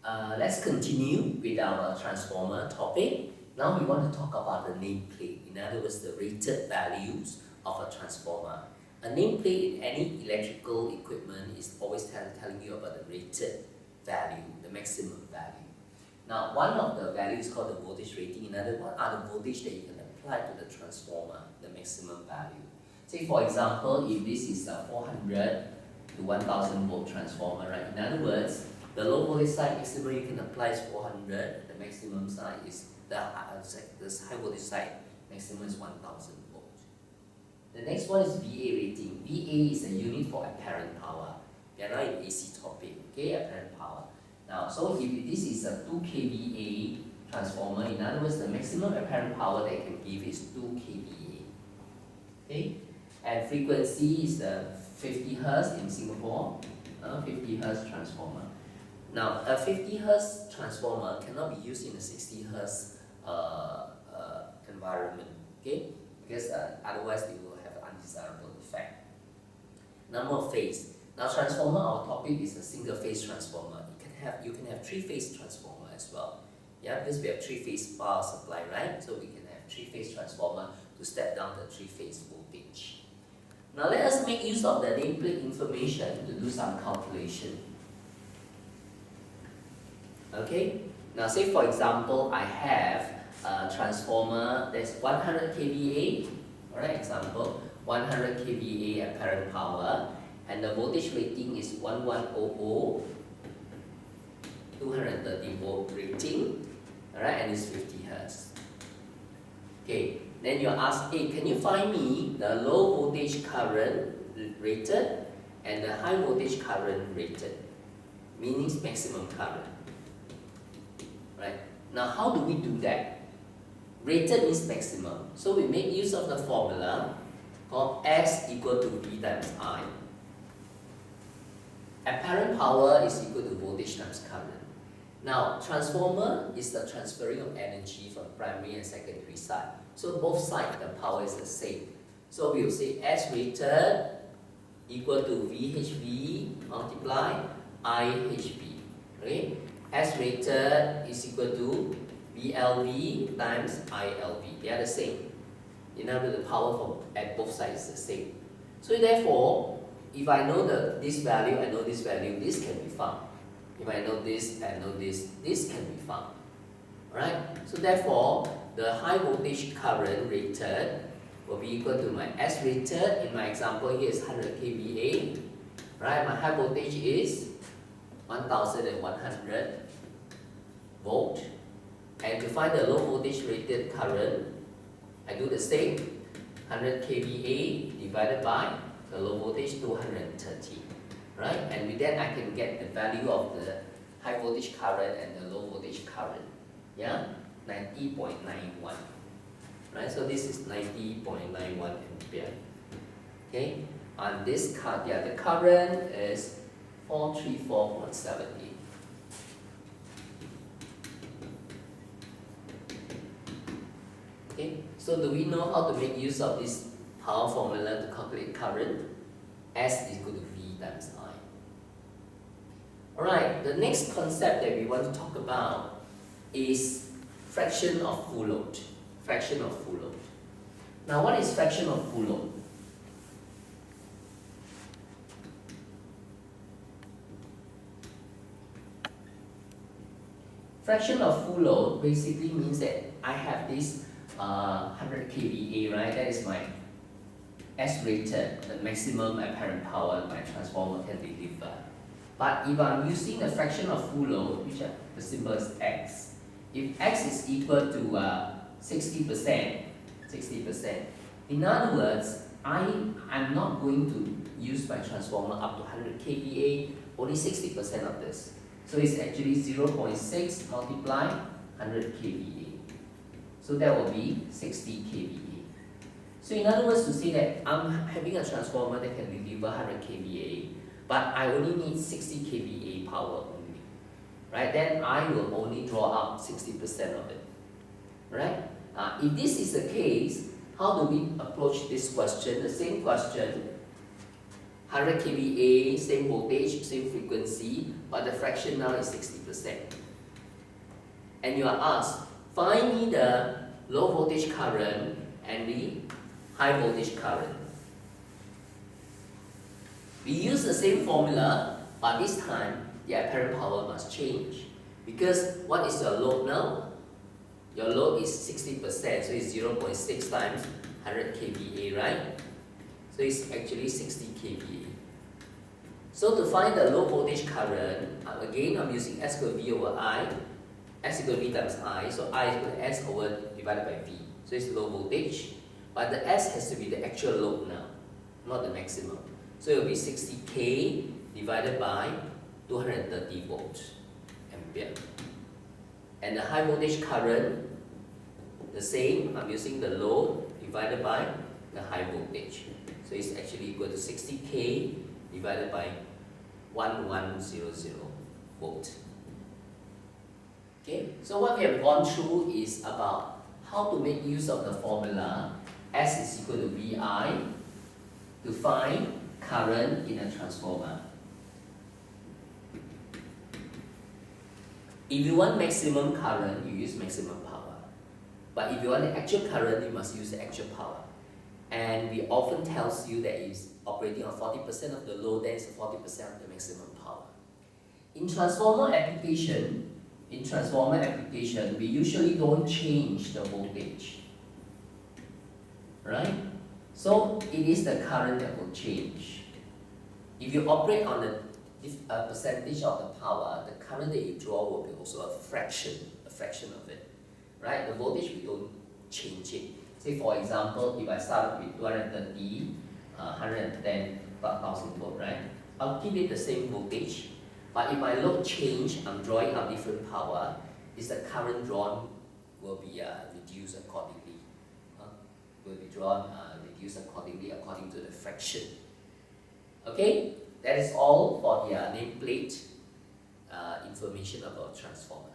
Let's continue with our transformer topic. Now we want to talk about the nameplate. In other words, the rated values of a transformer. A nameplate in any electrical equipment is always telling you about the rated value, the maximum value. Now, one of the values is called the voltage rating. In other words, what are the voltage that you can apply to the transformer, the maximum value? Say, for example, if this is a 400 to 1000 volt transformer, right? In other words, the low voltage side maximum you can apply is 400. The maximum side is the high voltage side maximum is 1000 volt. The next one is VA rating. VA is a unit for apparent power. We are now in AC topic. Okay, apparent power. Now, so if this is a 2 kVA transformer, in other words, the maximum apparent power that it can give is 2 kVA. Okay, and frequency is the 50 Hz in Singapore. 50 Hz transformer. Now, a 50 Hz transformer cannot be used in a 60 Hz environment, okay? Because otherwise it will have undesirable effect. Number of phase. Now, transformer, our topic is a single phase transformer. You can have 3-phase transformer as well. Yeah, because we have 3-phase power supply, right? So we can have 3-phase transformer to step down the 3-phase voltage. Now, let us make use of the nameplate information to do some calculation. Okay, now say for example, I have a transformer that's 100 kVA, alright, example, 100 kVA apparent power, and the voltage rating is 1100, 230 volt rating, alright, and it's 50 Hz. Okay, then you ask, hey, can you find me the low voltage current rated and the high voltage current rated, meaning maximum current. Right. Now, how do we do that? Rated means maximum. So we make use of the formula called S equal to V times I. Apparent power is equal to voltage times current. Now, transformer is the transferring of energy from primary and secondary side. So both sides, the power is the same. So we will say S rated equal to VHV multiply IHV. Okay? S rated is equal to VLV times ILV. They are the same. In other words, the power from at both sides is the same. So therefore, if I know this value, I know this value, this can be found. If I know this, I know this can be found. Right? So therefore, the high voltage current rated will be equal to my S rated. In my example here is 100 kVA. Right? My high voltage is 1100 volt, and to find the low voltage rated current, I do the same, 100 kVA divided by the low voltage 230, right? And with that I can get the value of the high voltage current and the low voltage current, yeah, 90.91, right? So this is 90.91 ampere, okay? On this card, yeah, the current is 434.78. Okay, so do we know how to make use of this power formula to calculate current? S is equal to V times I. Alright, the next concept that we want to talk about is fraction of full load. Fraction of full load. Now, what is fraction of full load? Fraction of full load basically means that I have this 100 kVA, right? That is my S rated, the maximum apparent power my transformer can deliver. But if I'm using the fraction of full load, which the symbol is X, if X is equal to 60%, in other words, I'm not going to use my transformer up to 100 kVA, only 60% of this. So it's actually 0.6 multiply 100 kVA. So that will be 60 kVA. So in other words, to say that I'm having a transformer that can deliver 100 kVA, but I only need 60 kVA power only, right? Then I will only draw out 60% of it, right? If this is the case, how do we approach this question? The same question, 100 kVA, same voltage, same frequency, but the fraction now is 60%. And you are asked, find me the low voltage current and the high voltage current. We use the same formula, but this time the apparent power must change. Because what is your load now? Your load is 60%, so it's 0.6 times 100 kVA, right? So it's actually 60 kVA. So to find the low voltage current, again I'm using S equal V over I. S equal V times I, so I equal to S over divided by V. So it's low voltage, but the S has to be the actual load now, not the maximum. So it will be 60K divided by 230 volts ampere. And the high voltage current, the same, I'm using the load divided by the high voltage. So it's actually equal to 60K divided by 1100 volt. Okay, so what we have gone through is about how to make use of the formula S is equal to VI to find current in a transformer. If you want maximum current, you use maximum power. But if you want the actual current, you must use the actual power. And we often tells you that it's operating on 40% of the load, then it's 40% of the maximum power. In transformer application, we usually don't change the voltage, right? So it is the current that will change. If you operate on a percentage of the power, the current that you draw will be also a fraction of it, right? The voltage, we don't change it. Say for example, if I start with 230, 110,000 volt, right? I'll keep it the same voltage, but if my load change, I'm drawing out different power, is the current drawn will be reduced accordingly. Will be drawn reduced accordingly according to the fraction. Okay, that is all for the nameplate information about transformer.